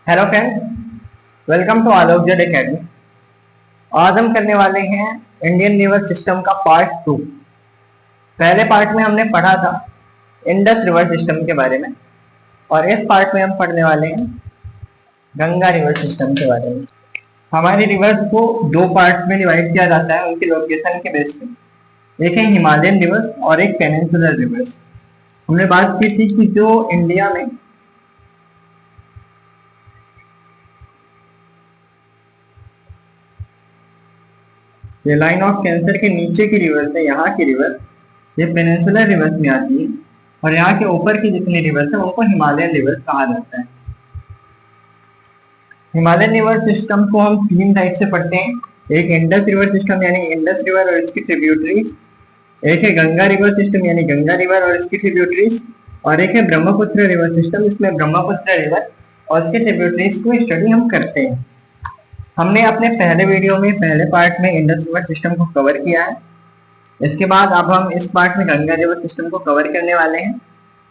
Hello friends, welcome to Alok Jain academy. आज हम करने वाले हैं इंडियन रिवर सिस्टम का पार्ट 2। पहले पार्ट में हमने पढ़ा था इंडस रिवर सिस्टम के बारे में और इस पार्ट में हम पढ़ने वाले हैं गंगा रिवर सिस्टम के बारे में। हमारी रिवर्स को दो पार्ट में डिवाइड किया जाता है उनकी लोकेशन के बेस पे। एक है हिमालयन रिवर्स और एक पेनिनसुलर रिवर्स। हमने बात की थी कि जो इंडिया में ये लाइन ऑफ कैंसर के नीचे की रिवर्स है, यहाँ की रिवर्स ये पेनिनसुलर रिवर्स में आती है और यहाँ के ऊपर की जितनी रिवर्स है उनको हिमालयन रिवर्स कहा जाता है। हिमालयन रिवर सिस्टम को हम तीन टाइप से पढ़ते हैं। एक इंडस रिवर सिस्टम यानी इंडस रिवर और इसकी ट्रिब्यूटरीज, एक है गंगा रिवर सिस्टम यानी गंगा रिवर और इसकी ट्रिब्यूटरीज, और एक है ब्रह्मपुत्र रिवर सिस्टम, इसमें ब्रह्मपुत्र रिवर और इसके ट्रिब्यूटरीज को स्टडी हम करते हैं। हमने अपने पहले वीडियो में पहले पार्ट में इंडस रिवर सिस्टम को कवर किया है। इसके बाद अब हम इस पार्ट में गंगा रिवर सिस्टम को कवर करने वाले हैं।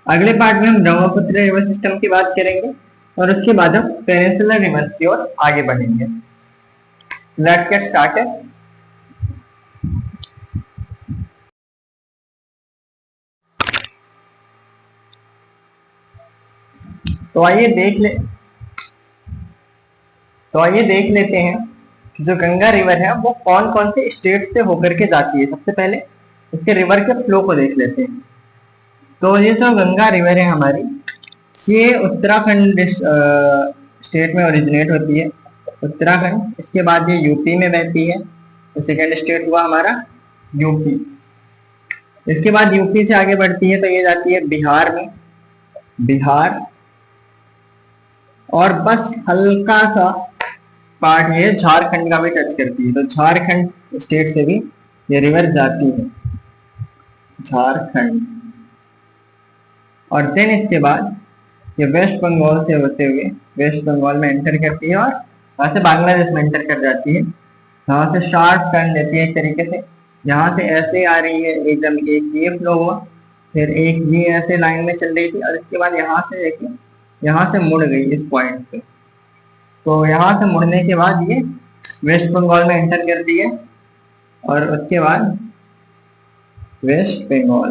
अगले पार्ट में हम ब्रह्मपुत्र रिवर सिस्टम की बात करेंगे और उसके बाद हम पेनिनसुलर रिवर की ओर आगे बढ़ेंगे। Let's get started. तो आइए देख लेते हैं कि जो गंगा रिवर है वो कौन कौन से स्टेट से होकर के जाती है। सबसे पहले इसके रिवर के फ्लो को देख लेते हैं। तो ये जो गंगा रिवर है हमारी, ये उत्तराखंड स्टेट में ओरिजिनेट होती है, उत्तराखंड। इसके बाद ये यूपी में बहती है, तो सेकेंड स्टेट हुआ हमारा यूपी। इसके बाद यूपी से आगे बढ़ती है तो ये जाती है बिहार में, बिहार, और बस हल्का सा पार्ट ये झारखंड का भी टच करती है, तो झारखंड स्टेट से भी ये रिवर जाती है, झारखंड। और देन इसके बाद ये वेस्ट बंगाल से होते हुए वेस्ट बंगाल में एंटर करती है और वहां से बांग्लादेश में एंटर कर जाती है। यहाँ से शार्प टर्न लेती है एक तरीके से, यहाँ से ऐसे आ रही है एकदम, एक ये फ्लो हुआ, फिर एक ये ऐसे लाइन में चल रही थी और इसके बाद यहाँ से देखिए यहाँ से मुड़ गई इस पॉइंट पे। तो यहाँ से मुड़ने के बाद ये वेस्ट बंगाल में एंटर करती है और उसके बाद West Bengal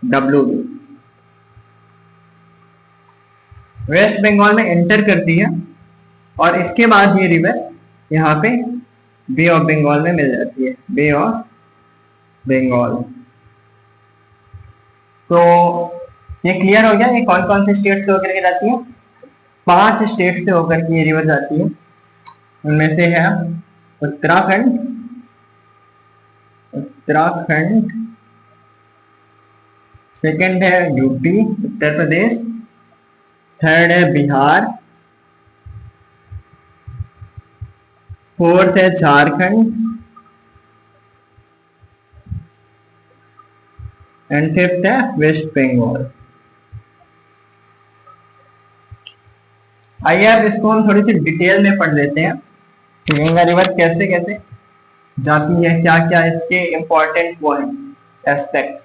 WB West Bengal में एंटर करती है और इसके बाद ये रिवर यहाँ पे बे ऑफ बंगाल में मिल जाती है, बे ऑफ बंगाल। तो ये क्लियर हो गया ये कौन कौन से स्टेट से होकर के जाती है। 5 स्टेट से होकर के ये रिवर जाती है। उनमें से है उत्तराखंड, सेकंड है यूपी उत्तर प्रदेश, थर्ड है बिहार, फोर्थ है झारखंड एंड फिफ्थ है वेस्ट बंगाल। आइए अब इसको हम थोड़ी सी डिटेल में पढ़ लेते हैं कि गंगा रिवर कैसे कैसे जाती है, क्या क्या इसके इंपॉर्टेंट वो है एस्पेक्ट।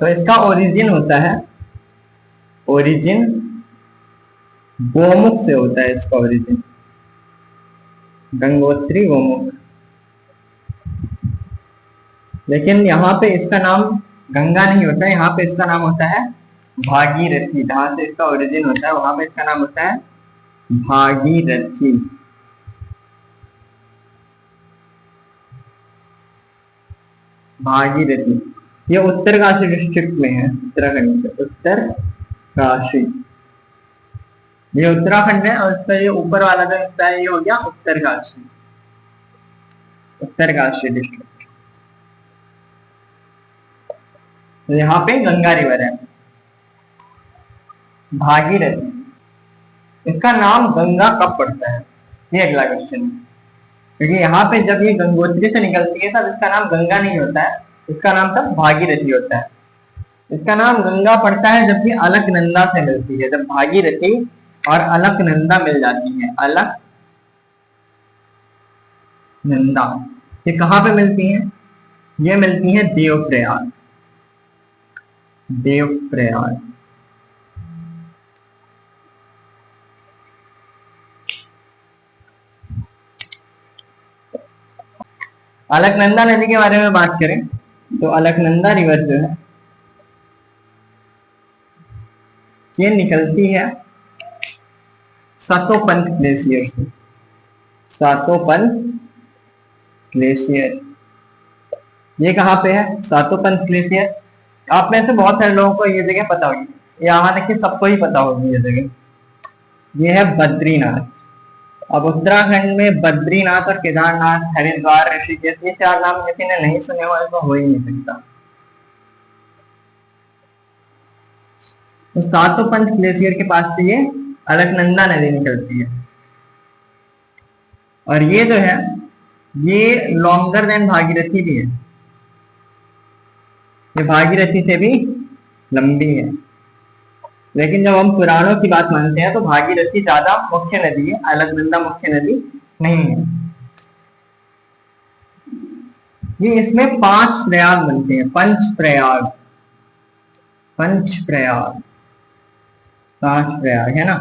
तो इसका ओरिजिन होता है, ओरिजिन गोमुख से होता है, इसका ओरिजिन गंगोत्री गोमुख। लेकिन यहाँ पे इसका नाम गंगा नहीं होता है, यहाँ पे इसका नाम होता है भागीरथी। जहां से इसका ओरिजिन होता है वहां पे इसका नाम होता है भागीरथी। भागीरथी ये उत्तरकाशी डिस्ट्रिक्ट में है, उत्तराखंड से, उत्तरकाशी ये उत्तराखंड है और इसका ये ऊपर वाला जो हिस्सा है ये हो गया उत्तरकाशी, उत्तरकाशी डिस्ट्रिक्ट। तो यहाँ पे गंगा रिवर है भागीरथी। इसका नाम गंगा कब पड़ता है ये अगला क्वेश्चन है, क्योंकि यहाँ पे जब ये गंगोत्री से निकलती है तब इसका नाम गंगा नहीं होता है, इसका नाम तब भागीरथी होता है। इसका नाम गंगा पड़ता है जब ये अलकनंदा से मिलती है, जब भागीरथी और अलकनंदा मिल जाती है। अलकनंदा ये कहाँ पे मिलती है, ये मिलती है देवप्रयाग। देवप्रयाग अलकनंदा नदी के बारे में बात करें तो अलकनंदा रिवर जो है ये निकलती है सातोपंथ ग्लेशियर से। सातोपंथ ग्लेशियर ये कहाँ पे है? सातोपंथ ग्लेशियर आप में से बहुत सारे लोगों को ये जगह पता होगी, यहाँ तक कि सबको ही पता होगी ये जगह। ये है बद्रीनाथ। अब उत्तराखंड में बद्रीनाथ और केदारनाथ, हरिद्वार, ऋषिकेश, ये चार नाम किसी ने नहीं सुने हुए तो हो ही नहीं सकता। तो सातोपंथ ग्लेशियर के पास से ये अलकनंदा नदी निकलती है और ये जो है ये लॉन्गर देन भागीरथी भी है। ये भागीरथी से भी लंबी है, लेकिन जब हम पुराणों की बात मानते हैं तो भागीरथी ज्यादा मुख्य नदी है, अलकनंदा मुख्य नदी नहीं है। ये इसमें 5 प्रयाग बनते हैं, पंचप्रयाग। पंचप्रयाग 5 प्रयाग है ना,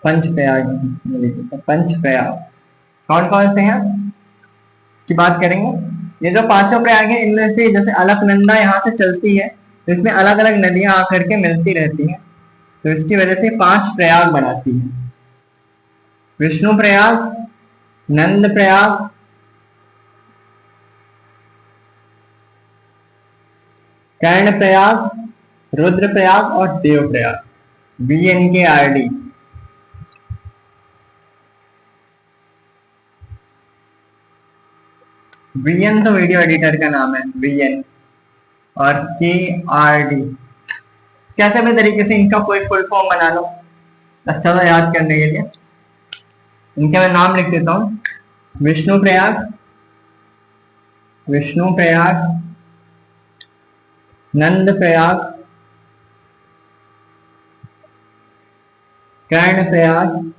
पंचप्रयाग। पंचप्रयाग कौन कौन से हैं की बात करेंगे। ये जो 5 प्रयाग है इनमें से जैसे अलकनंदा यहाँ से चलती है तो इसमें अलग अलग नदियां आकर के मिलती रहती हैं, तो इसकी वजह से 5 प्रयाग बनाती है। विष्णु प्रयाग, नंद प्रयाग, कर्ण प्रयाग, रुद्र प्रयाग और देव प्रयाग। VNKRD। VN तो वीडियो एडिटर का नाम है, VN, और KRD कैसे भी तरीके से इनका कोई फुल फॉर्म बना लो, अच्छा सा याद करने के लिए इनके मैं नाम लिख देता हूं। विष्णु प्रयाग, विष्णु प्रयाग, नंद प्रयाग, कर्ण प्रयाग,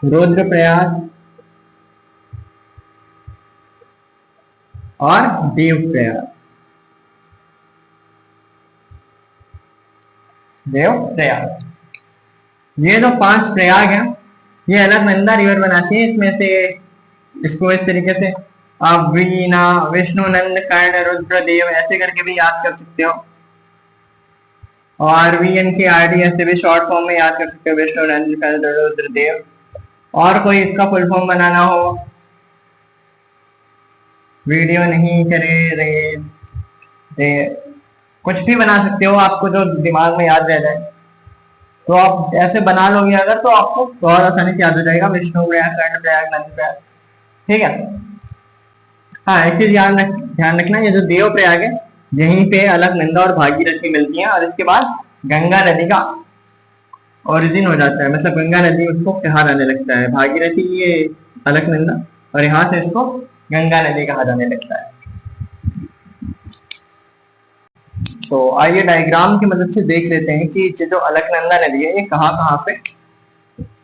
रुद्र प्रयाग और देव प्रयाग। देव प्रयाग ये जो 5 प्रयाग हैं ये अलकनंदा रिवर बनाती है। इसमें से इसको इस तरीके से आप वीना, विष्णु, नंद, कर्ण, रुद्र, देव ऐसे करके भी याद कर सकते हो, और VNKRD ऐसे भी शॉर्ट फॉर्म में याद कर सकते हो, विष्णु, नंद, कर्ण, रुद्र, देव। और कोई इसका फुल फॉर्म बनाना हो, वीडियो नहीं करे रे, कुछ भी बना सकते हो, आपको जो दिमाग में याद रह जाए तो आप ऐसे बना लोगे अगर, तो आपको बहुत आसानी से याद हो जाएगा। विष्णु प्रयाग, कर्ण प्रयाग, नंद प्रयाग, ठीक है। हाँ, एक चीज ध्यान रखना, ये जो देव प्रयाग है यहीं पे अलकनंदा और भागीरथी मिलती हैं और इसके बाद गंगा नदी का ओरिजिन हो जाता है, मतलब गंगा नदी उसको कहा जाने लगता है। भागीरथी ये अलकनंदा और यहाँ से इसको गंगा नदी कहा जाने लगता है। तो आइए डायग्राम की मदद से देख लेते हैं कि जो अलकनंदा नदी है ये कहाँ कहाँ पे,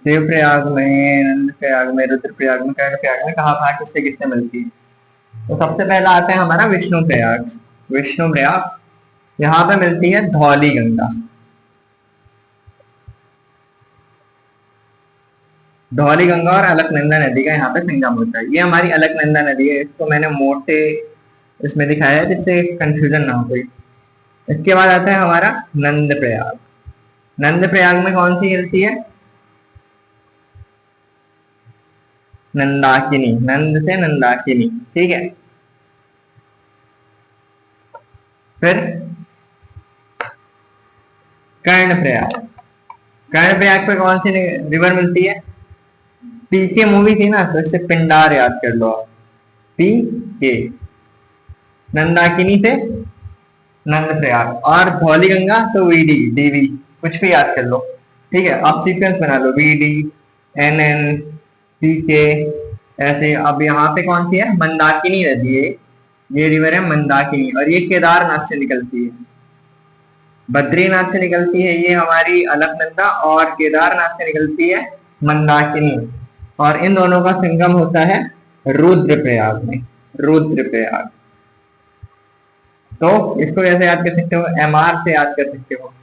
देवप्रयाग में, नंद प्रयाग में, रुद्र प्रयाग में, कर्ण प्रयाग में, कहाँ किससे किससे मिलती है। तो सबसे पहला आता है हमारा विष्णु प्रयाग। विष्णु प्रयाग यहाँ पे मिलती है धौली गंगा। धौली गंगा और अलकनंदा नदी का यहाँ पे संगम होता है। ये हमारी अलकनंदा नदी है, इसको मैंने मोटे इसमें दिखाया है जिससे कंफ्यूजन ना हो कोई। इसके बाद आता है हमारा नंद प्रयाग। नंद प्रयाग में कौन सी मिलती है? नंदाकिनी, नंद से नंदाकिनी, ठीक है। फिर कर्ण प्रयाग। कर्ण प्रयाग पे कौन सी रिवर मिलती है? पीके मूवी थी ना, तो इससे पिंडार याद कर लो आप, पीके। नंदाकिनी से नंद प्रयाग, और धौली गंगा तो वीडी, डीवी, कुछ भी याद कर लो, ठीक है। आप सीक्वेंस बना लो, वीडी, एनएन, पीके, ऐसे। अब यहाँ पे कौन सी है? मंदाकिनी नदी है, ये रिवर है मंदाकिनी, और ये केदारनाथ से निकलती है, बद्रीनाथ से निकलती है ये हमारी अलकनंदा, और केदारनाथ से निकलती है मंदाकिनी, और इन दोनों का संगम होता है रुद्रप्रयाग में, रुद्रप्रयाग। तो इसको कैसे याद कर सकते हो, MR से याद कर सकते हो।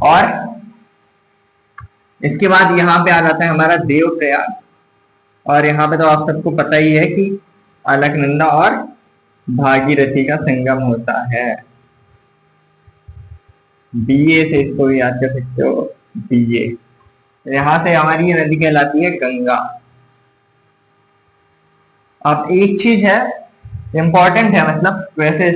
और इसके बाद यहाँ पे आ जाता है हमारा देवप्रयाग, और यहाँ पे तो आप सबको पता ही है कि अलकनंदा और भागीरथी का संगम होता है। BA से इसको भी याद कर सकते हो, BA। यहां से हमारी ये नदी कहलाती है गंगा। अब एक चीज है इंपॉर्टेंट है, मतलब वैसे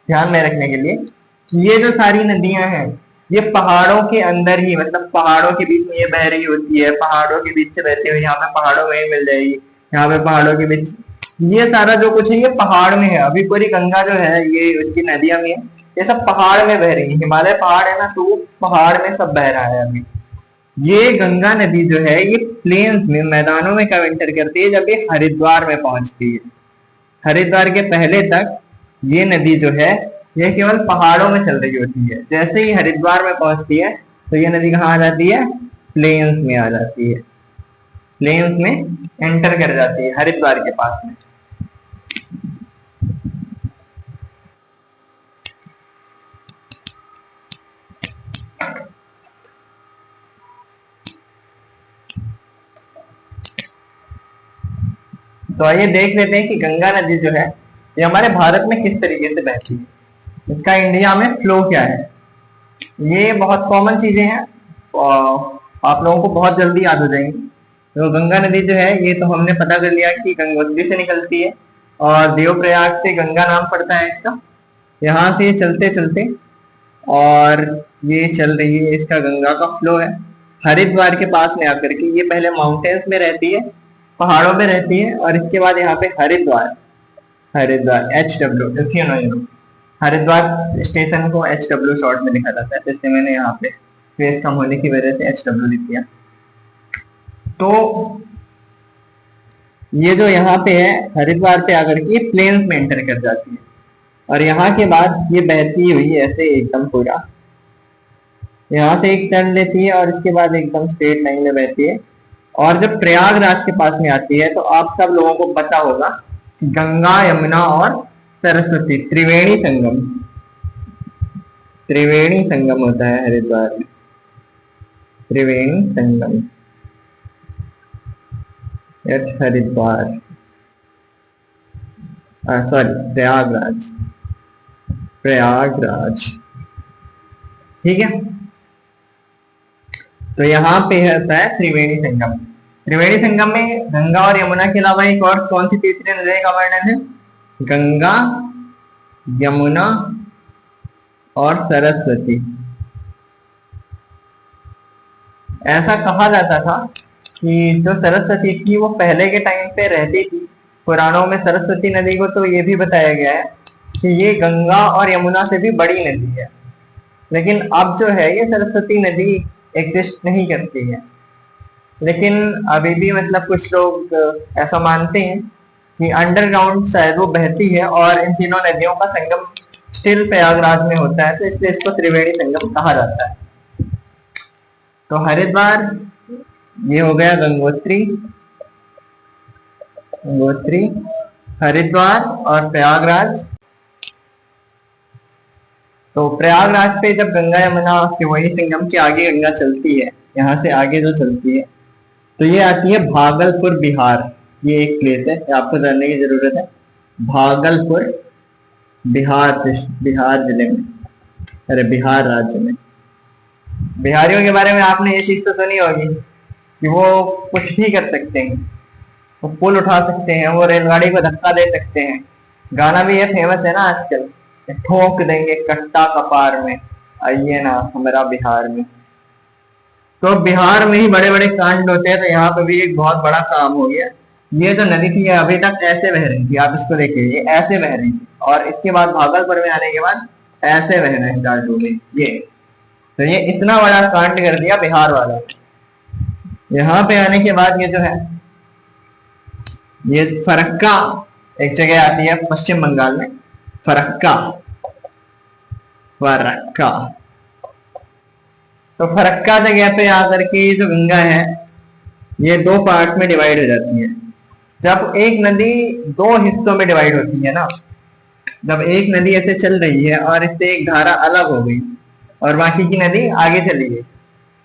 ध्यान में रखने के लिए, कि ये जो सारी नदियां हैं ये पहाड़ों के अंदर ही, मतलब पहाड़ों के बीच में ये बह रही होती है, पहाड़ों के बीच से बहती हुई यहाँ पे पहाड़ों में ही मिल जाएगी, यहाँ पे पहाड़ों के बीच, ये सारा जो कुछ है ये पहाड़ में है। अभी पूरी गंगा जो है ये उसकी नदियां में है, ये सब पहाड़ में बह रही है, हिमालय पहाड़ है ना, तो वो पहाड़ में सब बह रहा है अभी। ये गंगा नदी जो है ये प्लेन्स में, मैदानों में कब एंटर करती है, जब ये हरिद्वार में पहुंचती है। हरिद्वार के पहले तक ये नदी जो है ये केवल पहाड़ों में चल रही होती है। जैसे ही हरिद्वार में पहुंचती है तो ये नदी कहाँ आ जाती है, प्लेन्स में आ जाती है, प्लेन्स में एंटर कर जाती है हरिद्वार के पास में। तो आइए देख लेते हैं कि गंगा नदी जो है ये हमारे भारत में किस तरीके से बहती है, इसका इंडिया में फ्लो क्या है। ये बहुत कॉमन चीजें हैं और आप लोगों को बहुत जल्दी याद हो जाएंगी। तो गंगा नदी जो है ये तो हमने पता कर लिया कि गंगोत्री से निकलती है, और देवप्रयाग से गंगा नाम पड़ता है इसका। यहाँ से चलते चलते और ये चल रही है, इसका गंगा का फ्लो है हरिद्वार के पास में आकर के। ये पहले माउंटेन्स में रहती है, पहाड़ों में रहती है, और इसके बाद यहाँ पे Haridwar, Haridwar HW, if you know, Haridwar station को HW शॉर्ट में लिखा जाता है, जैसे मैंने यहाँ पे स्पेस कम होने की वजह से HW लिख दिया। तो ये जो यहाँ पे है हरिद्वार पे आकर के प्लेन्स में एंटर कर जाती है, और यहाँ के बाद ये बहती हुई ऐसे एकदम पूरा यहाँ से एक टर्न लेती है, और इसके बाद एकदम स्ट्रेट लाइन में बहती है, और जब प्रयागराज के पास में आती है तो आप सब लोगों को पता होगा गंगा, यमुना और सरस्वती त्रिवेणी संगम, त्रिवेणी संगम होता है हरिद्वार में, त्रिवेणी संगम एट हरिद्वार, सॉरी प्रयागराज, प्रयागराज, ठीक है। तो यहाँ पे होता है त्रिवेणी संगम। त्रिवेणी संगम में गंगा और यमुना के अलावा एक और कौन सी तीसरी नदी का वर्णन है, गंगा, यमुना और सरस्वती। ऐसा कहा जाता था कि जो सरस्वती थी वो पहले के टाइम पे रहती थी, पुराणों में सरस्वती नदी को तो ये भी बताया गया है कि ये गंगा और यमुना से भी बड़ी नदी है, लेकिन अब जो है ये सरस्वती नदी एग्जिस्ट नहीं करती है। लेकिन अभी भी मतलब कुछ लोग ऐसा मानते हैं कि अंडरग्राउंड शायद वो बहती है, और इन तीनों नदियों का संगम स्टिल प्रयागराज में होता है, तो इसलिए इसको त्रिवेणी संगम कहा जाता है। तो हरिद्वार ये हो गया गंगोत्री, गंगोत्री, हरिद्वार और प्रयागराज। तो प्रयागराज पे जब गंगा यमुना त्रिवेणी संगम के आगे गंगा चलती है, यहाँ से आगे जो चलती है तो ये आती है भागलपुर बिहार। ये एक प्लेस है, आपको जानने की जरूरत है। भागलपुर बिहार, बिहार जिले में, अरे बिहार राज्य में। बिहारियों के बारे में आपने ये चीज तो सुनी होगी कि वो कुछ भी कर सकते हैं, वो पुल उठा सकते हैं, वो रेलगाड़ी को धक्का दे सकते हैं। गाना भी ये फेमस है ना आजकल, ठोक देंगे कट्टा कपार में, आइए ना हमारा बिहार में। तो बिहार में ही बड़े बड़े कांड होते हैं, तो यहाँ पे भी एक बहुत बड़ा काम हो गया। ये जो नदी थी अभी तक ऐसे बह रही थी, आप इसको देखिए, ये ऐसे बह रही थी, और इसके बाद भागलपुर में आने के बाद ऐसे बहना स्टार्ट हो गई ये। तो ये इतना बड़ा कांड कर दिया बिहार वाला। यहाँ पे आने के बाद ये जो है, ये फरक्का एक जगह आती है पश्चिम बंगाल में, फरक्का, फरक्का। तो फरक्का जगह पे आकर के ये जो गंगा है ये दो पार्ट्स में डिवाइड हो जाती है। जब एक नदी दो हिस्सों में डिवाइड होती है ना, जब एक नदी ऐसे चल रही है और इससे एक धारा अलग हो गई और बाकी की नदी आगे चली गई,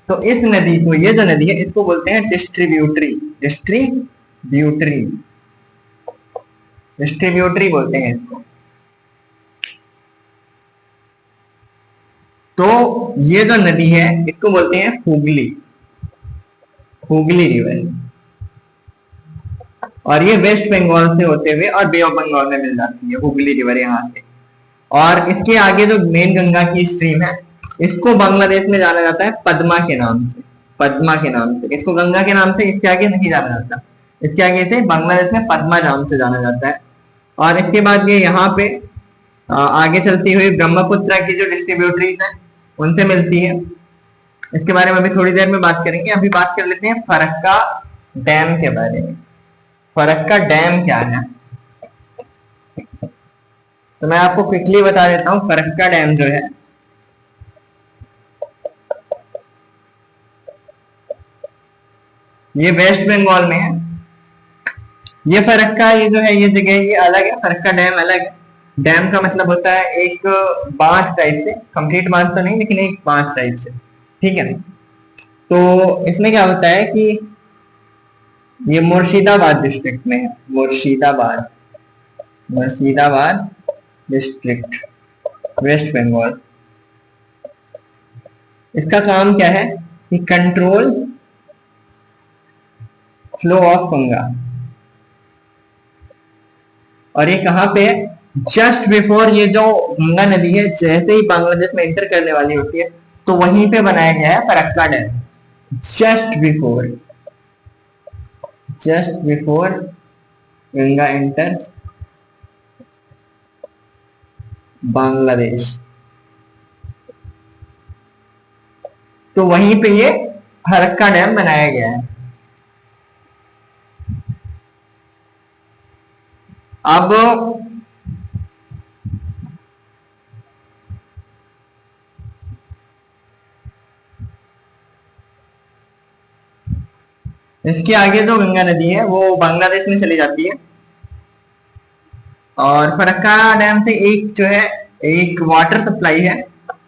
तो इस नदी को, ये जो नदी है इसको बोलते हैं डिस्ट्रीब्यूटरी। डिस्ट्रीब्यूटरी डिस्ट्रीब्यूटरी बोलते हैं इसको। तो ये जो नदी है इसको बोलते हैं हुगली, हुगली रिवर। और ये वेस्ट बंगाल से होते हुए और बे ऑफ बंगाल में मिल जाती है हुगली रिवर यहाँ से। और इसके आगे जो मेन गंगा की स्ट्रीम है, इसको बांग्लादेश में जाना जाता है पद्मा के नाम से। पद्मा के नाम से, इसको गंगा के नाम से इसके आगे नहीं जाना जाता, इसके आगे से बांग्लादेश में पद्मा नाम से जाना जाता है। और इसके बाद ये यहाँ पे आगे चलती हुई ब्रह्मपुत्र की जो डिस्ट्रीब्यूटरीज है उनसे मिलती है। इसके बारे में अभी थोड़ी देर में बात करेंगे। अभी बात कर लेते हैं फरक्का डैम के बारे में। फरक्का डैम क्या है, तो मैं आपको क्विकली बता देता हूँ। फरक्का डैम जो है ये वेस्ट बंगाल में है। ये फरक्का, ये जो है ये जगह ये अलग है, फरक्का डैम अलग है। डैम का मतलब होता है एक बांध टाइप से, कंप्लीट बांध तो नहीं लेकिन एक बांध टाइप से, ठीक है। तो इसमें क्या होता है कि ये मुर्शिदाबाद डिस्ट्रिक्ट में है, मुर्शिदाबाद डिस्ट्रिक्ट, वेस्ट बंगाल। इसका काम क्या है कि कंट्रोल फ्लो ऑफ गंगा। और ये कहां पे है, जस्ट बिफोर, ये जो गंगा नदी है जैसे ही बांग्लादेश में एंटर करने वाली होती है तो वहीं पे बनाया गया है Farakka dam. Just before Ganga enters Bangladesh, तो वहीं पे ये फरक्का डैम बनाया गया है। अब इसके आगे जो गंगा नदी है वो बांग्लादेश में चली जाती है और फरक्का डैम से एक जो है एक वाटर सप्लाई है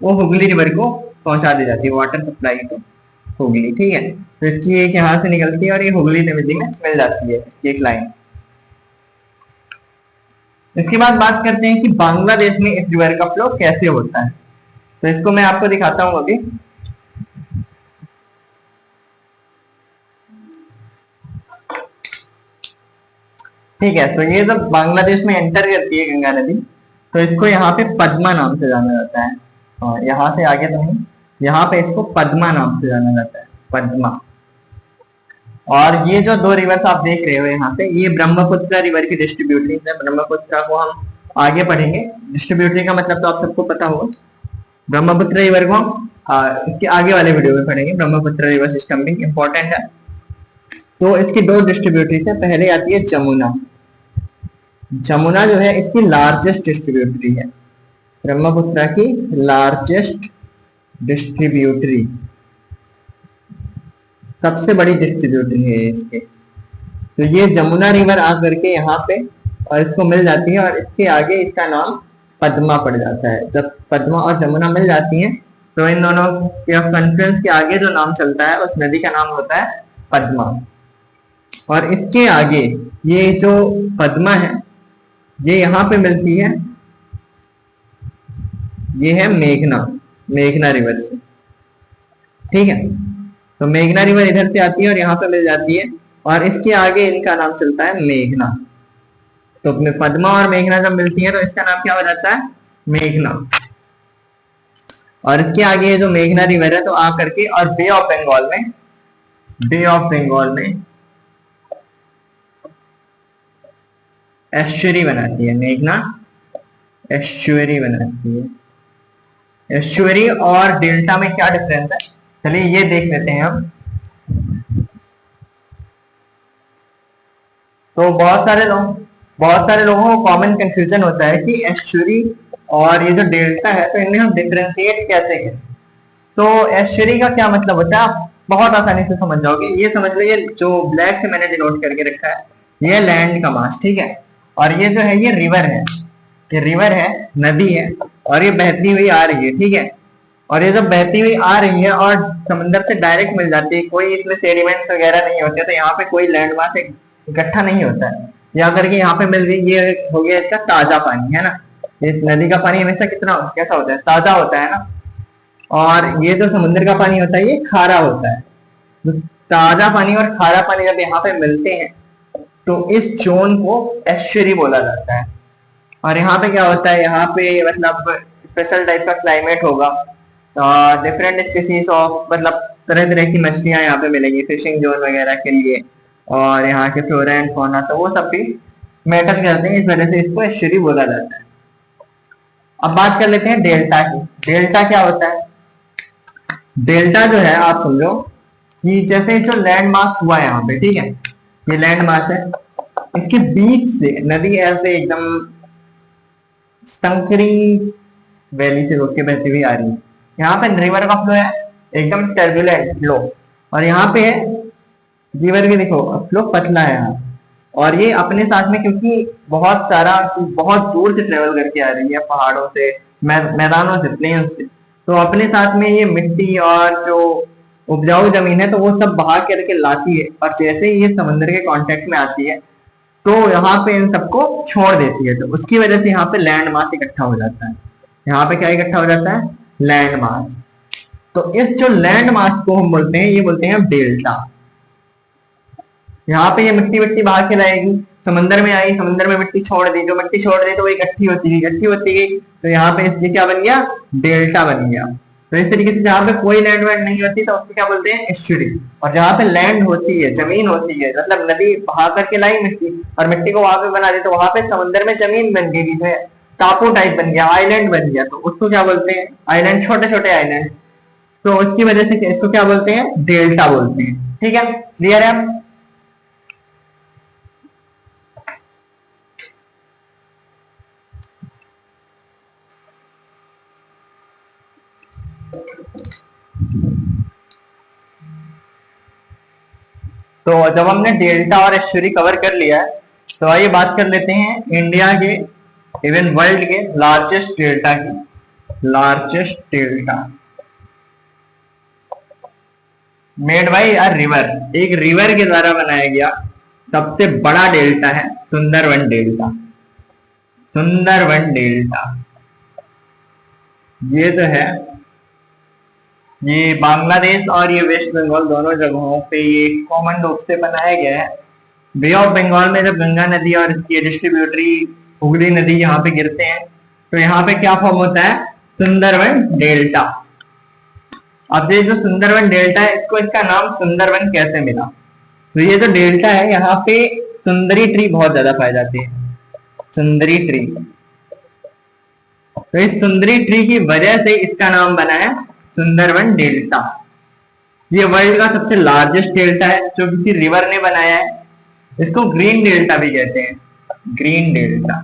वो हुगली रिवर को पहुंचा दी जाती है, वाटर सप्लाई तो हुगली, ठीक है। तो इसकी एक यहाँ से निकलती है और ये हुगली नदी में मिल जाती है, इसकी एक लाइन। इसके बाद बात करते हैं कि बांग्लादेश में इस रिवर का फ्लो कैसे होता है। तो इसको मैं आपको दिखाता हूं अभी। ठीक है, तो ये जब बांग्लादेश में एंटर करती है गंगा नदी तो इसको यहाँ पे पद्मा नाम से जाना जाता है। और यहाँ से आगे तो नहीं, यहाँ पे इसको पद्मा नाम से जाना जाता है, पद्मा। और ये जो दो रिवर्स आप देख रहे हो यहाँ पे, ये ब्रह्मपुत्र रिवर की डिस्ट्रीब्यूटरी है। ब्रह्मपुत्र को हम आगे पढ़ेंगे, डिस्ट्रीब्यूटरी का मतलब तो आप सबको पता होगा। ब्रह्मपुत्र रिवर को हम इसके आगे वाले वीडियो में पढ़ेंगे। ब्रह्मपुत्र रिवर सिस्टम भी इंपॉर्टेंट है। तो इसकी दो डिस्ट्रीब्यूटरी है, पहले आती है जमुना। जमुना जो है इसकी लार्जेस्ट डिस्ट्रीब्यूटरी है, ब्रह्मपुत्र की लार्जेस्ट डिस्ट्रीब्यूटरी, सबसे बड़ी डिस्ट्रीब्यूटरी है इसके। तो ये जमुना रिवर आकर के यहाँ पे और इसको मिल जाती है और इसके आगे इसका नाम पद्मा पड़ जाता है। जब पद्मा और जमुना मिल जाती हैं तो इन दोनों के कॉन्फ्रेंस के आगे जो नाम चलता है उस नदी का नाम होता है पद्मा। और इसके आगे ये जो पद्मा है ये यहाँ पे मिलती है, ये है मेघना रिवर से, ठीक है। तो मेघना रिवर इधर से आती है और यहाँ पे मिल जाती है और इसके आगे इनका नाम चलता है मेघना। तो पद्मा और मेघना जब मिलती है तो इसका नाम क्या हो जाता है, मेघना। और इसके आगे जो मेघना रिवर है तो आकर के और बे ऑफ बंगाल में एस्चुरी बनाती है, मेघना एस्चुरी बनाती है। एस्चुरी और डेल्टा में क्या डिफरेंस है, चलिए ये देख लेते हैं हम। तो बहुत सारे लोगों को कॉमन कंफ्यूजन होता है कि एस्चुरी और ये जो डेल्टा है तो इनमें हम डिफरेंशिएट कैसे करें। तो एस्चुरी का क्या मतलब होता है, आप बहुत आसानी से समझ जाओगे। ये समझ लो, ये जो ब्लैक से मैंने डिनोट करके रखा है ये लैंड का मास, ठीक है। और ये जो है ये रिवर है, ये रिवर है, नदी है, और ये बहती हुई आ रही है, ठीक है। और ये जब बहती हुई आ रही है और समंदर से डायरेक्ट मिल जाती है, कोई इसमें सेडिमेंट्स वगैरह नहीं होते, तो यहाँ पे कोई लैंड मास इकट्ठा नहीं होता है। या करके यहाँ पे मिल रही, ये हो गया इसका ताजा पानी, है ना। इस नदी का पानी हमेशा कितना कैसा होता है, ताजा होता है ना। और ये जो समुद्र का पानी होता है ये खारा होता है। तो ताजा पानी और खारा पानी जब यहाँ पे मिलते हैं तो इस जोन को एस्चुरी बोला जाता है। और यहाँ पे क्या होता है, यहाँ पे मतलब स्पेशल टाइप का क्लाइमेट होगा, डिफरेंट स्पीसीज ऑफ मतलब तरह तरह की मछलियां यहाँ पे मिलेंगी फिशिंग जोन वगैरह के लिए, और यहाँ के फ्लोरा एंड फौना, तो वो सब भी मैटर करते हैं, इस वजह से इसको एस्चुरी बोला जाता है। अब बात कर लेते हैं डेल्टा की। डेल्टा क्या होता है? डेल्टा जो है आप समझो कि जैसे जो लैंड मास हुआ है यहाँ पे, ठीक है, ये लैंड मास है, इसके बीच से नदी ऐसे एकदम संकरी वैली से होके बहती हुई आ रही है। यहाँ पे रिवर का फ्लो है एकदम टर्बुलेंट फ्लो, और यहाँ पे रिवर के देखो फ्लो पतला है यहाँ। और ये अपने साथ में, क्योंकि बहुत सारा बहुत दूर से ट्रेवल करके आ रही है, पहाड़ों से, मैदानों से, प्लेन से, तो अपने साथ में ये मिट्टी और जो उपजाऊ जमीन है तो वो सब बहा करके लाती है, और जैसे ही ये समंदर के कांटेक्ट में आती है तो यहाँ पे इन सबको छोड़ देती है, तो उसकी वजह से यहाँ पे लैंड मास इकट्ठा हो जाता है। यहाँ पे क्या इकट्ठा हो जाता है? Land mass. तो इस जो लैंड मास को हम बोलते हैं, ये बोलते हैं डेल्टा। यहाँ पे ये मिट्टी मिट्टी बहा के लाएगी, समंदर में आई, समंदर में मिट्टी छोड़ दी, जो मिट्टी छोड़ दी तो वो इकट्ठी होती गई, इकट्ठी होती गई, तो यहाँ पे इसलिए क्या बन गया? डेल्टा बन गया। तो इस तरीके से जहाँ पे कोई लैंड वैंड नहीं होती तो उसको क्या बोलते हैं? एस्चुरी। और जहाँ पे लैंड होती है, जमीन होती है, मतलब नदी बहा करके लाई मिट्टी और मिट्टी को वहां पे बना दी, तो वहां पे समंदर में जमीन बन गई, बीच में टापू टाइप बन गया, आइलैंड बन गया, तो उसको क्या बोलते हैं? आइलैंड, छोटे छोटे आइलैंड। तो उसकी वजह से इसको क्या बोलते हैं? डेल्टा बोलते हैं। ठीक है, क्लियर है? तो जब हमने डेल्टा और एस्चुरी कवर कर लिया है, तो आइए बात कर लेते हैं इंडिया के, इवन वर्ल्ड के लार्जेस्ट डेल्टा की। Largest delta made by a river, एक रिवर के द्वारा बनाया गया सबसे बड़ा डेल्टा है सुंदरवन डेल्टा। सुंदरवन डेल्टा ये तो है, ये बांग्लादेश और ये वेस्ट बंगाल दोनों जगहों पे ये कॉमन रूप से बनाया गया है। बे ऑफ बंगाल में जब गंगा नदी और इसकी डिस्ट्रीब्यूटरी हुगली नदी यहाँ पे गिरते हैं तो यहाँ पे क्या फॉर्म होता है? सुंदरवन डेल्टा। अब ये जो सुंदरवन डेल्टा है, इसको इसका नाम सुंदरवन कैसे मिला? तो ये जो डेल्टा है यहाँ पे सुंदरी ट्री बहुत ज्यादा पाई जाती है, सुंदरी ट्री। तो इस सुंदरी ट्री की वजह से इसका नाम बना है सुंदरवन डेल्टा। ये वर्ल्ड का सबसे लार्जेस्ट डेल्टा है जो किसी रिवर ने बनाया है। इसको ग्रीन डेल्टा भी कहते हैं, ग्रीन डेल्टा,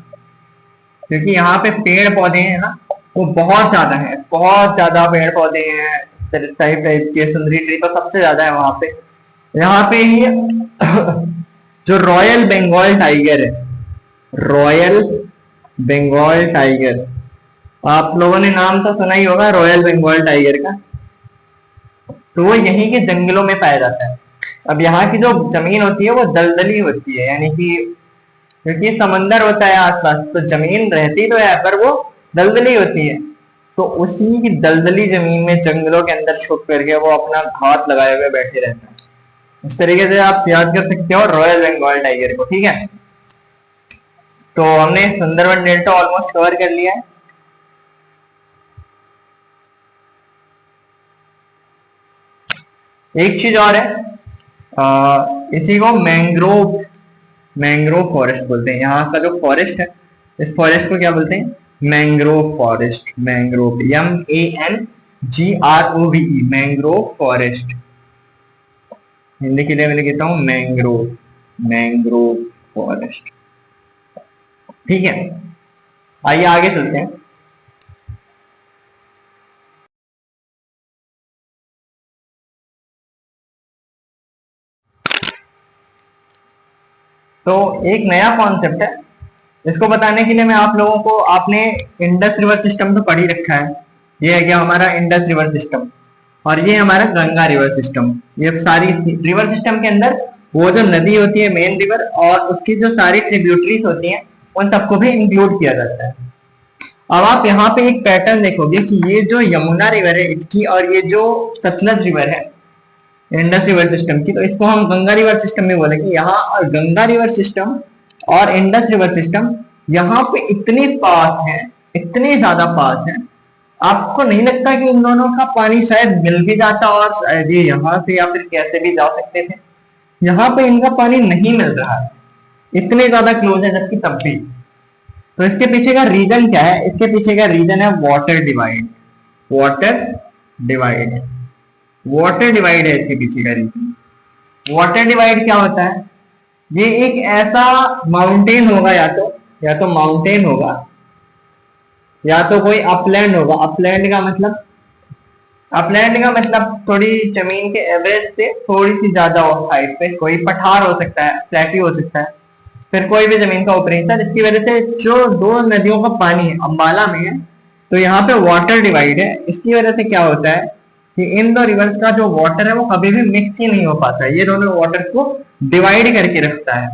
क्योंकि यहाँ पे पेड़ पौधे हैं ना, वो बहुत ज्यादा है, बहुत ज्यादा पेड़ पौधे हैं टाइप टाइप के। सुंदरी ट्री तो सबसे ज्यादा है वहां पे। यहाँ पे ही जो रॉयल बंगाल टाइगर है, रॉयल बंगाल टाइगर, आप लोगों ने नाम तो सुना ही होगा रॉयल बंगाल टाइगर का, तो वो यहीं के जंगलों में पाया जाता है। अब यहाँ की जो जमीन होती है वो दलदली होती है, यानी कि क्योंकि समंदर होता है आसपास, तो जमीन रहती तो है पर वो दलदली होती है। तो उसी की दलदली जमीन में जंगलों के अंदर छुप करके वो अपना घात लगाए हुए बैठे रहते हैं। इस तरीके से आप याद कर सकते हो रॉयल बंगाल टाइगर को। ठीक है, तो हमने सुंदरवन डेल्टा ऑलमोस्ट कवर कर लिया है। एक चीज और है, इसी को मैंग्रोव, मैंग्रोव फॉरेस्ट बोलते हैं। यहाँ का जो फॉरेस्ट है, इस फॉरेस्ट को क्या बोलते हैं? Mangrove forest. Mangrove, MANGROVE, mangrove forest. Hindi के लिए मैं लिखता हूँ मैंग्रोव, मैंग्रोव फॉरेस्ट। ठीक है, आइए आगे चलते हैं। तो एक नया कॉन्सेप्ट है, इसको बताने के लिए मैं आप लोगों को, आपने इंडस रिवर सिस्टम तो पढ़ ही रखा है, ये है क्या हमारा इंडस रिवर सिस्टम, और ये हमारा गंगा रिवर सिस्टम। ये सारी रिवर सिस्टम के अंदर वो जो नदी होती है मेन रिवर, और उसकी जो सारी ट्रिब्यूटरीज होती हैं उन सबको भी इंक्लूड किया जाता है। अब आप यहाँ पे एक पैटर्न देखोगे कि ये जो यमुना रिवर है इसकी, और ये जो सतलज रिवर है इंडस रिवर सिस्टम की, तो इसको हम गंगा रिवर सिस्टम में बोलेंगे। यहाँ गंगा रिवर सिस्टम और इंडस रिवर सिस्टम यहाँ पे इतने पास हैं, इतने ज्यादा पास हैं, आपको नहीं लगता कि इन दोनों का पानी शायद मिल भी जाता और शायद ये यहाँ से या फिर कैसे भी जा सकते थे। यहाँ पे इनका पानी नहीं मिल रहा है, इतने ज्यादा क्लोज है जबकि तब भी। तो इसके पीछे का रीजन क्या है? इसके पीछे का रीजन है water divide. Water divide, water divide है इसके पीछे का रीजन। वाटर डिवाइड क्या होता है? ये एक ऐसा माउंटेन होगा, या तो माउंटेन होगा, या तो कोई अपलैंड होगा। अपलैंड का मतलब थोड़ी जमीन के एवरेज से थोड़ी सी ज्यादा हाइट पे कोई पठार हो सकता है, फ्लैटी हो सकता है, फिर कोई भी जमीन का ऊपरी हिस्सा, जिसकी वजह से जो दो नदियों का पानी है अंबाला में है, तो यहाँ पे वाटर डिवाइड है। इसकी वजह से क्या होता है कि इन दो रिवर्स का जो वाटर है वो कभी भी मिक्स ही नहीं हो पाता है, ये दोनों वाटर को डिवाइड करके रखता है।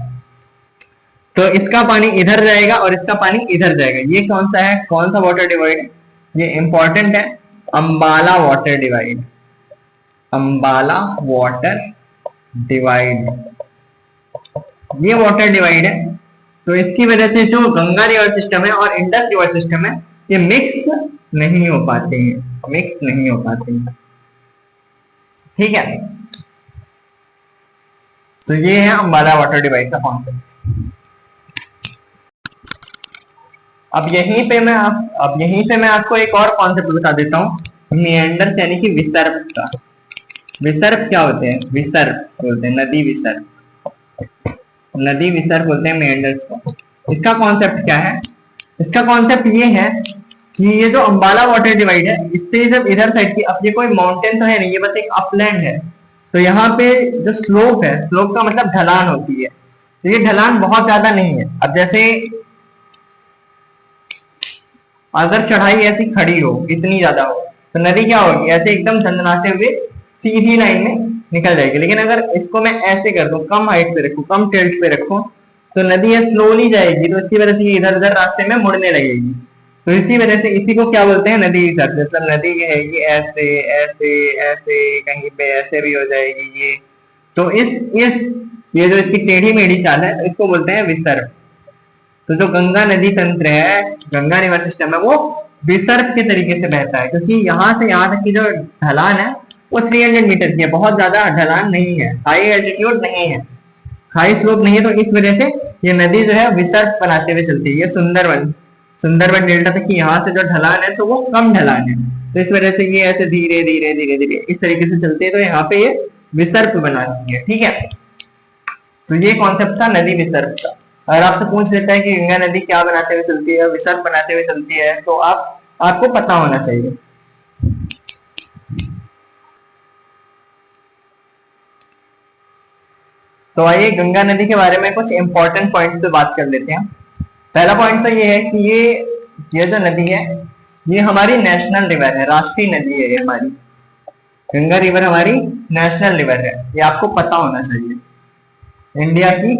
तो इसका पानी इधर जाएगा और इसका पानी इधर जाएगा। ये कौन सा है, कौन सा वाटर डिवाइड है? ये इंपॉर्टेंट है, Ambala water divide. Ambala water divide, ये वाटर डिवाइड है। तो इसकी वजह से जो गंगा रिवर सिस्टम है और इंडस रिवर सिस्टम है ये मिक्स नहीं हो पाते हैं, मिक्स नहीं हो पाते हैं। ठीक है, तो ये है अंबाला वाटर डिवाइड का कॉन्सेप्ट। अब यहीं पे मैं आपको एक और कॉन्सेप्ट बता देता हूँ, मेंडर यानी कि विसर्प का। विसर्प क्या होते हैं? विसर्प बोलते हैं नदी विसर्प, नदी विसर्प बोलते हैं मेंडर्स को। इसका कॉन्सेप्ट क्या है? इसका कॉन्सेप्ट ये है कि ये जो अंबाला वाटर डिवाइड है, इससे जब इधर साइड की, अब ये कोई माउंटेन तो है नहीं, ये बस एक अपलैंड है, तो यहाँ पे जो स्लोप है, स्लोप का मतलब ढलान होती है, तो ये ढलान बहुत ज्यादा नहीं है। अब जैसे अगर चढ़ाई ऐसी खड़ी हो, इतनी ज्यादा हो, तो नदी क्या होगी? ऐसे एकदम झंझनाते हुए सीधी लाइन में निकल जाएगी। लेकिन अगर इसको मैं ऐसे कर दूं, कम हाइट पे रखूं, कम टिल्ट पे रखूं, तो नदी ये स्लोली जाएगी, तो इसकी वजह से ये इधर उधर रास्ते में मुड़ने लगेगी। तो इसी वजह से इसी को क्या बोलते हैं? नदी विसर्प। मतलब नदी है ये ऐसे ऐसे ऐसे, कहीं पे ऐसे भी हो जाएगी ये, तो इस ये जो इसकी टेढ़ी मेढ़ी चाल है, इसको बोलते हैं विसर्प। तो जो गंगा नदी तंत्र है, गंगा रिवर सिस्टम है, वो विसर्प के तरीके से बहता है, क्योंकि यहाँ से यहाँ तक की जो ढलान है वो 300 मीटर की है, बहुत ज्यादा ढलान नहीं है, हाई एल्टीट्यूड नहीं है, हाई स्लोप नहीं है। तो इस वजह से ये नदी जो है विसर्प बनाते हुए चलती है। ये सुंदरबन डेल्टा तक की यहाँ से जो ढलान है तो वो कम ढलान है, तो इस वजह से ये ऐसे धीरे धीरे धीरे धीरे इस तरीके से चलती है, तो यहाँ पे ये विसर्प बनाती है। ठीक है, तो ये कॉन्सेप्ट था नदी विसर्प का। अगर आपसे पूछ लेता है कि गंगा नदी क्या बनाते हुए चलती है, विसर्प बनाते हुए चलती है, तो आपको पता होना चाहिए। तो आइए गंगा नदी के बारे में कुछ इंपॉर्टेंट पॉइंट्स पे बात कर लेते हैं। पहला पॉइंट तो ये है कि ये जो नदी है ये हमारी नेशनल रिवर है, राष्ट्रीय नदी है। ये हमारी गंगा रिवर हमारी नेशनल रिवर है, ये आपको पता होना चाहिए। इंडिया की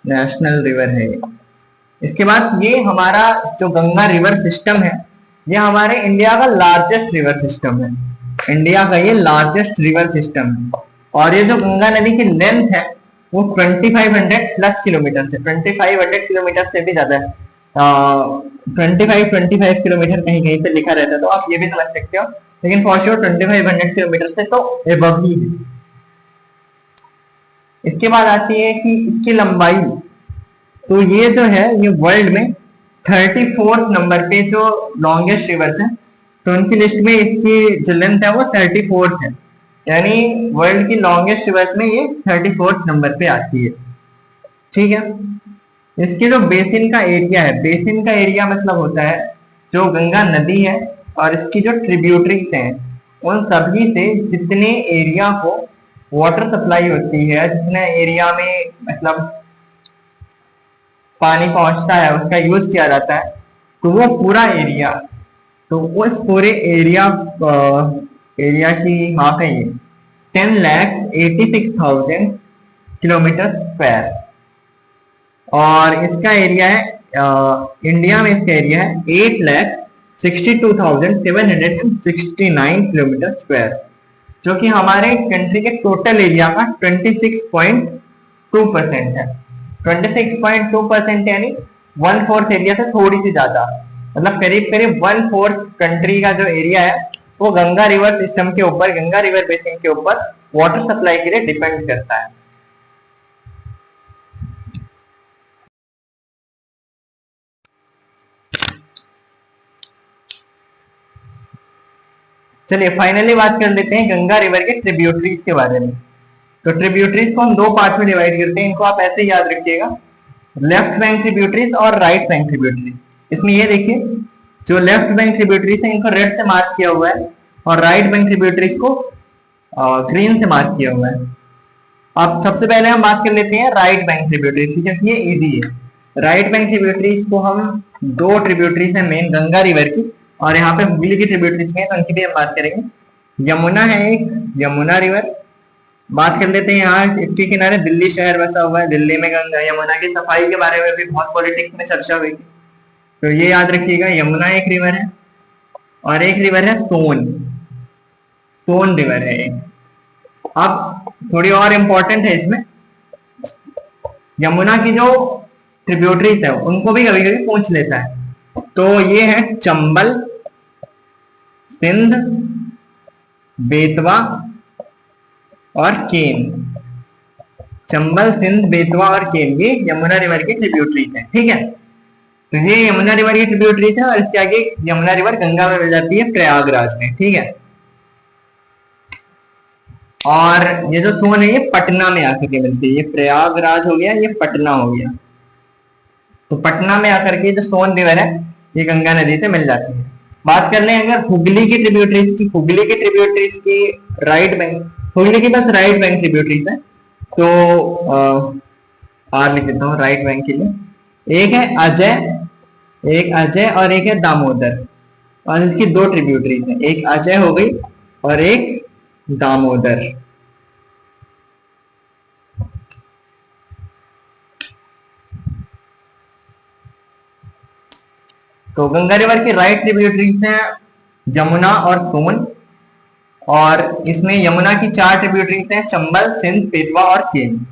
नेशनल रिवर है। इसके बाद ये हमारा जो गंगा रिवर सिस्टम है, ये हमारे इंडिया का लार्जेस्ट रिवर सिस्टम है, इंडिया का ये लार्जेस्ट रिवर सिस्टम है। और ये जो गंगा नदी की लेंथ है वो 2500 प्लस किलोमीटर से, 2500 किलोमीटर से भी ज्यादा है। 25 किलोमीटर कहीं कहीं पे लिखा रहता है, तो आप ये भी समझ सकते हो, लेकिन फॉर श्योर 2500 किलोमीटर से तो एबव ही है। इसके बाद आती है कि इसकी लंबाई, तो ये जो है ये वर्ल्ड में 34th नंबर पे जो लॉन्गेस्ट रिवर है, तो उनकी लिस्ट में इसकी जो लेंथ है वो 34th है, यानी वर्ल्ड की लॉन्गेस्ट रिवर्स में ये 34th नंबर पे आती है। ठीक है, इसके जो बेसिन का एरिया है, बेसिन का एरिया मतलब होता है जो गंगा नदी है और इसकी जो ट्रिब्यूटरीज हैं उन सभी से जितने एरिया को वाटर सप्लाई होती है, जितने एरिया में मतलब पानी पहुंचता है, उसका यूज किया जाता है, तो वो पूरा एरिया, तो उस पूरे एरिया की माप है ये 10,86,000 किलोमीटर स्क्वायर। और इसका एरिया है इंडिया में इसका एरिया है 8,62,769 किलोमीटर स्क्वायर, जो कि हमारे कंट्री के टोटल एरिया का 26.2% है। 26.2% यानी 1/4 एरिया से थोड़ी सी ज्यादा, मतलब करीब करीब 1/4 कंट्री का जो एरिया है वो गंगा रिवर सिस्टम के ऊपर, गंगा रिवर बेसिन के ऊपर वाटर सप्लाई के लिए डिपेंड करता है। चलिए फाइनली बात कर लेते हैं गंगा रिवर के ट्रिब्यूटरीज के बारे में। तो ट्रिब्यूटरीज को हम दो पार्ट में डिवाइड करते हैं, इनको आप ऐसे ही याद रखिएगा, लेफ्ट बैंक ट्रिब्यूटरीज और राइट बैंक ट्रिब्यूटरीज। इसमें ये देखिए, जो लेफ्ट बैंक ट्रिब्यूटरीज है इनको रेड से मार्क किया हुआ है और राइट बैंक ट्रिब्यूटरीज को ग्रीन से मार्क किया हुआ है। अब सबसे पहले हम बात कर लेते हैं राइट बैंक ट्रिब्यूटरीज की, क्योंकि ये इजी है। राइट बैंक ट्रिब्यूटरीज को हम दो ट्रिब्यूटरीज है मेन गंगा रिवर की, और यहाँ पे हुगली की ट्रिब्यूटरीज हैं, तो उनकी भी हम बात करेंगे। यमुना है एक, यमुना रिवर बात कर लेते हैं। यहाँ इसके किनारे दिल्ली शहर बसा हुआ है, दिल्ली में गंगा यमुना की सफाई के बारे में भी बहुत पॉलिटिक्स में चर्चा हुई थी, तो ये याद रखिएगा। यमुना एक रिवर है, और एक रिवर है सोन, सोन रिवर है एक। अब थोड़ी और इंपॉर्टेंट है इसमें, यमुना की जो ट्रिब्यूटरीज है उनको भी कभी कभी पूछ लेता है, तो ये है चंबल, सिंध, बेतवा और केन। चंबल, सिंध, बेतवा और केन, ये यमुना रिवर की ट्रिब्यूटरीज है, ठीक है। तो ये यमुना रिवर की ट्रिब्यूटरीज है, और इसके आगे यमुना रिवर गंगा में मिल जाती है प्रयागराज में, ठीक है। और ये जो सोन है ये पटना में आकर के मिलती है, ये प्रयागराज हो गया, ये पटना हो गया। तो पटना में आकर के जो सोन रिवर है ये गंगा नदी से मिल जाती है। बात कर लें अगर हुगली की ट्रिब्यूटरीज की, हुगली की ट्रिब्यूटरीज की राइट बैंक, हुगली की बस राइट बैंक ट्रिब्यूटरीज है, तो आर लिख देता हूँ राइट बैंक के लिए। एक है अजय, एक अजय और एक है दामोदर, और इसकी दो ट्रिब्यूटरीज है, एक अजय हो गई और एक दामोदर। तो गंगा रिवर की राइट ट्रिब्यूटरीज हैं यमुना और सोन, और इसमें यमुना की 4 ट्रिब्यूटरीज हैं, चंबल, सिंध, बेतवा और केन।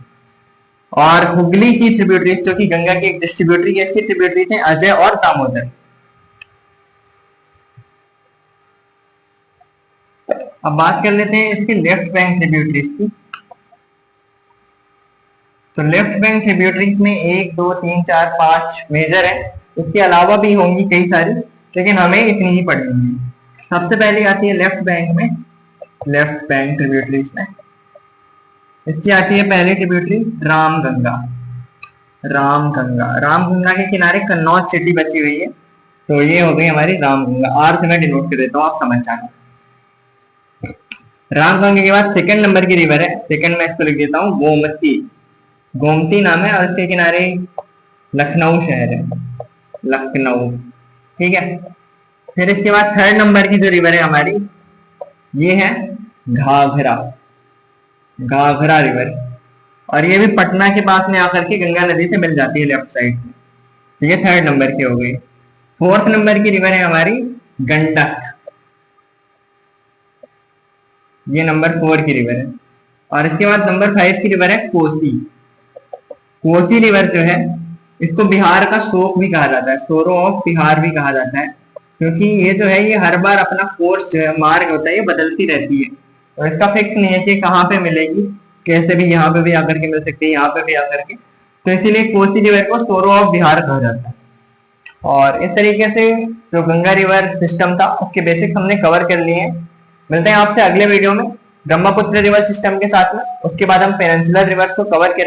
और हुगली की ट्रिब्यूटरीज जो कि गंगा की एक डिस्ट्रीब्यूटरी है, इसकी ट्रिब्यूटरीज हैं अजय और दामोदर। अब बात कर लेते हैं इसकी लेफ्ट बैंक ट्रिब्यूटरीज की। तो लेफ्ट बैंक ट्रिब्यूटरीज में 1 2 3 4 5 मेजर है, इसके अलावा भी होंगी कई सारी, लेकिन हमें इतनी ही पढ़नी है। सबसे पहले आती है लेफ्ट बैंक में, लेफ्ट बैंक ट्रिब्यूटरीज में इसकी आती है पहली ट्रिब्यूटरी रामगंगा। रामगंगा, रामगंगा के किनारे कन्नौज सिटी बसी हुई है, तो ये हो गई हमारी रामगंगा। आर से मैं डिनोट कर देता हूँ, आप समझ जाना। रामगंगा के बाद सेकंड नंबर की रिवर है, सेकंड में इसको लिख देता हूँ गोमती। गोमती नाम है, और इसके किनारे लखनऊ शहर है, लखनऊ, ठीक है। फिर इसके बाद थर्ड नंबर की जो रिवर है हमारी, ये है घाघरा, घाघरा रिवर, और ये भी पटना के पास में आकर के गंगा नदी से मिल जाती है लेफ्ट साइड में, तो ये थर्ड नंबर की हो गई। फोर्थ नंबर की रिवर है हमारी गंडक, ये नंबर 4 की रिवर है। और इसके बाद नंबर 5 की रिवर है कोसी। कोसी रिवर जो है इसको बिहार का शोक भी कहा जाता है, सोरो ऑफ बिहार भी कहा जाता है, क्योंकि ये जो है ये हर बार अपना कोर्स जो है, मार्ग होता है, ये बदलती रहती है, और इसका फिक्स नहीं है कि कहाँ पे मिलेगी, कैसे भी यहाँ पे भी आकर के मिल सकती है, यहाँ पे भी आकर के, तो इसीलिए कोसी रिवर को सोरो ऑफ बिहार कहा जाता है। और इस तरीके से जो गंगा रिवर सिस्टम था उसके बेसिक्स हमने कवर कर लिए हैं। मिलते हैं आपसे अगले वीडियो में ब्रह्मपुत्र रिवर सिस्टम के साथ में, उसके बाद हम पेनिनसुलर रिवर्स को कवर करें।